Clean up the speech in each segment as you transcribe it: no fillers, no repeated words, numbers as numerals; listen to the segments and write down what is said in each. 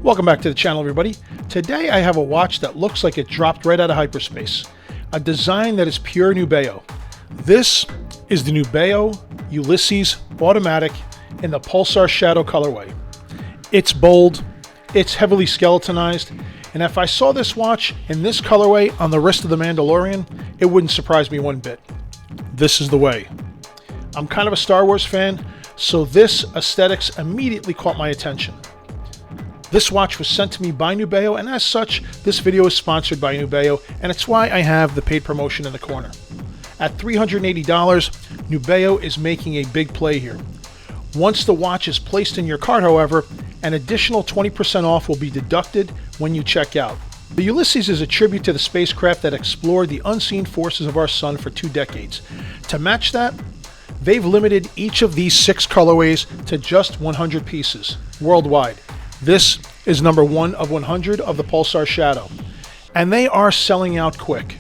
Welcome back to the channel, everybody. Today I have a watch that looks like it dropped right out of hyperspace. A design that is pure Nubeo. This is the Nubeo Ulysses Automatic in the Pulsar Shadow colorway. It's bold, it's heavily skeletonized, and if I saw this watch in this colorway on the wrist of the Mandalorian, it wouldn't surprise me one bit. This is the way. I'm kind of a Star Wars fan, so this aesthetics immediately caught my attention. This watch was sent to me by Nubeo, and as such, this video is sponsored by Nubeo, and it's why I have the paid promotion in the corner. At $380, Nubeo is making a big play here. Once the watch is placed in your cart, however, an additional 20% off will be deducted when you check out. The Ulysses is a tribute to the spacecraft that explored the unseen forces of our sun for 2 decades. To match that, they've limited each of these 6 colorways to just 100 pieces worldwide. This is number 1 of 100 of the Pulsar Shadow, and they are selling out quick.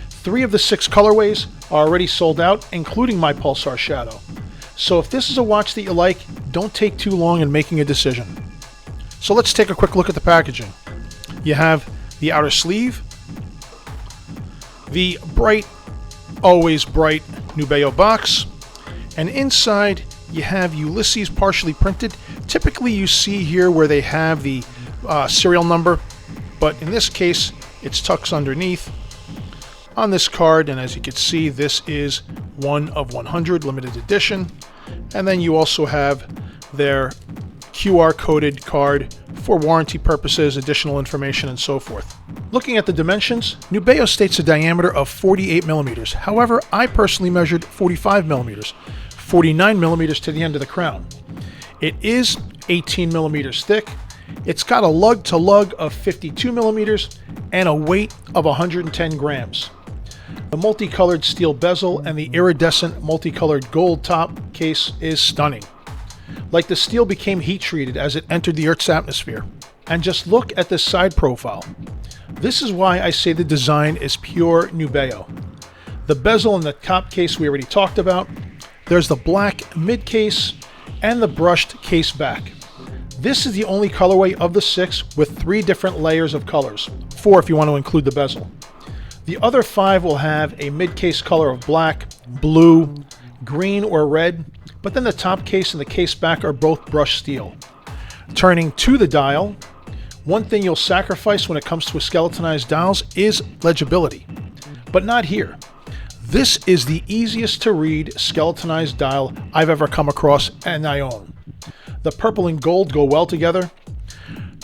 3 of the 6 colorways are already sold out, including my Pulsar Shadow. So if this is a watch that you like, don't take too long in making a decision. So let's take a quick look at the packaging. You have the outer sleeve, the bright, always bright Nubeo box, and inside you have Ulysses partially printed. Typically you see here where they have the serial number, but in this case it's tucked underneath on this card, and as you can see, this is 1 of 100 limited edition. And then you also have their QR coded card for warranty purposes, additional information, and so forth. Looking at the dimensions, Nubeo states a diameter of 48 millimeters. However, I personally measured 45 millimeters. 49 millimeters to the end of the crown. It is 18 millimeters thick. It's got a lug to lug of 52 millimeters and a weight of 110 grams. The multicolored steel bezel and the iridescent multicolored gold top case is stunning. Like the steel became heat treated as it entered the Earth's atmosphere. And just look at this side profile. This is why I say the design is pure Nubeo. The bezel and the top case we already talked about. There's the black mid case and the brushed case back. This is the only colorway of the 6 with 3 different layers of colors, 4 if you want to include the bezel. The other 5 will have a mid case color of black, blue, green, or red, but then the top case and the case back are both brushed steel. Turning to the dial, one thing you'll sacrifice when it comes to skeletonized dials is legibility, but not here. This is the easiest to read skeletonized dial I've ever come across and I own. The purple and gold go well together.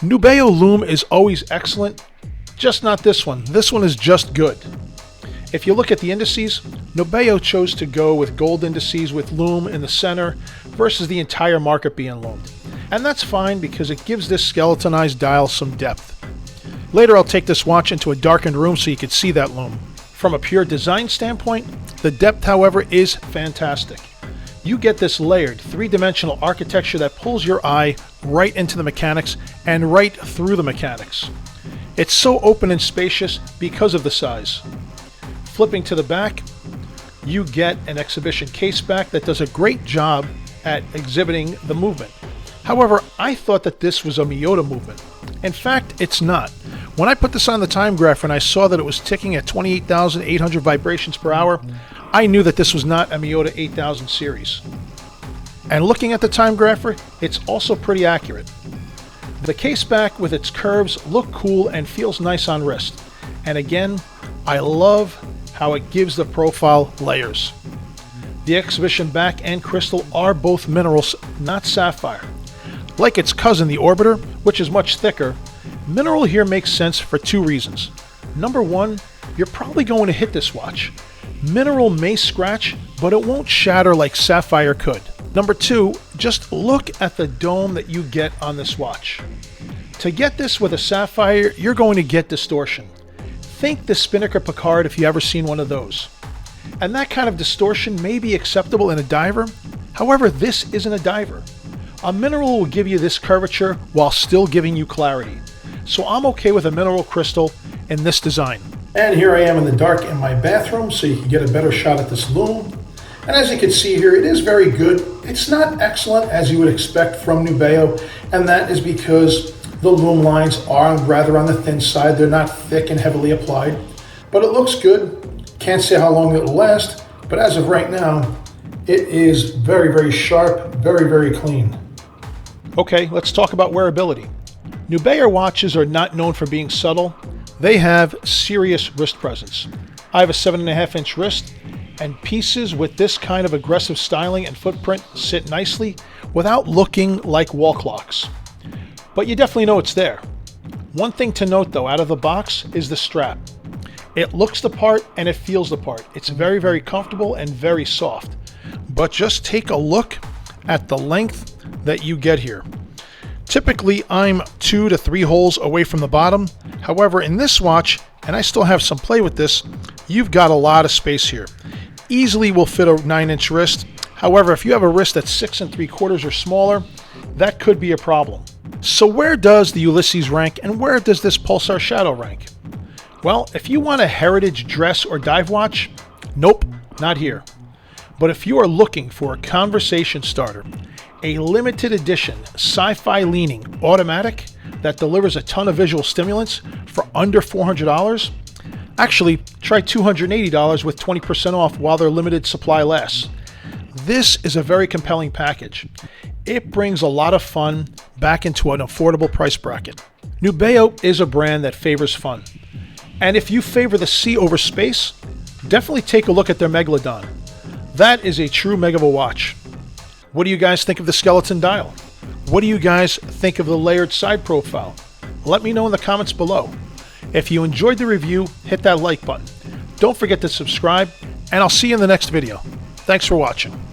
Nubeo Lume is always excellent, just not this one. This one is just good. If you look at the indices, Nubeo chose to go with gold indices with Lume in the center versus the entire market being lumed. And that's fine because it gives this skeletonized dial some depth. Later I'll take this watch into a darkened room so you can see that Lume. From a pure design standpoint, the depth, however, is fantastic. You get this layered, 3-dimensional architecture that pulls your eye right into the mechanics and right through the mechanics. It's so open and spacious because of the size. Flipping to the back, you get an exhibition case back that does a great job at exhibiting the movement. However, I thought that this was a Miyota movement. In fact, it's not. When I put this on the Timegrapher and I saw that it was ticking at 28,800 vibrations per hour, I knew that this was not a Miyota 8000 series. And looking at the Timegrapher, it's also pretty accurate. The case back with its curves look cool and feels nice on wrist. And again, I love how it gives the profile layers. The exhibition back and crystal are both minerals, not sapphire. Like its cousin, the Orbiter, which is much thicker, mineral here makes sense for 2 reasons. Number 1, you're probably going to hit this watch. Mineral may scratch, but it won't shatter like sapphire could. Number 2, just look at the dome that you get on this watch. To get this with a sapphire, you're going to get distortion. Think the Spinnaker Picard if you ever seen one of those. And that kind of distortion may be acceptable in a diver. However, this isn't a diver. A mineral will give you this curvature while still giving you clarity. So I'm okay with a mineral crystal in this design. And here I am in the dark in my bathroom so you can get a better shot at this Lume. And as you can see here, it is very good. It's not excellent as you would expect from Nubeo, and that is because The lume lines are rather on the thin side. They're not thick and heavily applied, but it looks good. Can't say how long it will last, but as of right now, it is very, very sharp, very, very clean. Okay, let's talk about wearability. Nubeo watches are not known for being subtle. They have serious wrist presence. I have a 7.5-inch wrist, and pieces with this kind of aggressive styling and footprint sit nicely without looking like wall clocks. But you definitely know it's there. One thing to note though, out of the box, is the strap. It looks the part and it feels the part. It's very, very comfortable and very soft. But just take a look at the length that you get here. Typically, I'm 2 to 3 holes away from the bottom. However, in this watch, and I still have some play with this, you've got a lot of space here. Easily will fit a 9-inch wrist. However, if you have a wrist that's 6 3/4 or smaller, that could be a problem. So where does the Ulysses rank, and where does this Pulsar Shadow rank? Well, if you want a heritage dress or dive watch, nope, not here. But if you are looking for a conversation starter, a limited edition sci-fi leaning automatic that delivers a ton of visual stimulants for under $400, actually try $280 with 20% off while their limited supply lasts. This is a very compelling package. It brings a lot of fun back into an affordable price bracket. Nubeo is a brand that favors fun. And if you favor the sea over space, definitely take a look at their Megalodon. That is a true mega of a watch. What do you guys think of the skeleton dial? What do you guys think of the layered side profile? Let me know in the comments below. If you enjoyed the review, hit that like button. Don't forget to subscribe, and I'll see you in the next video. Thanks for watching.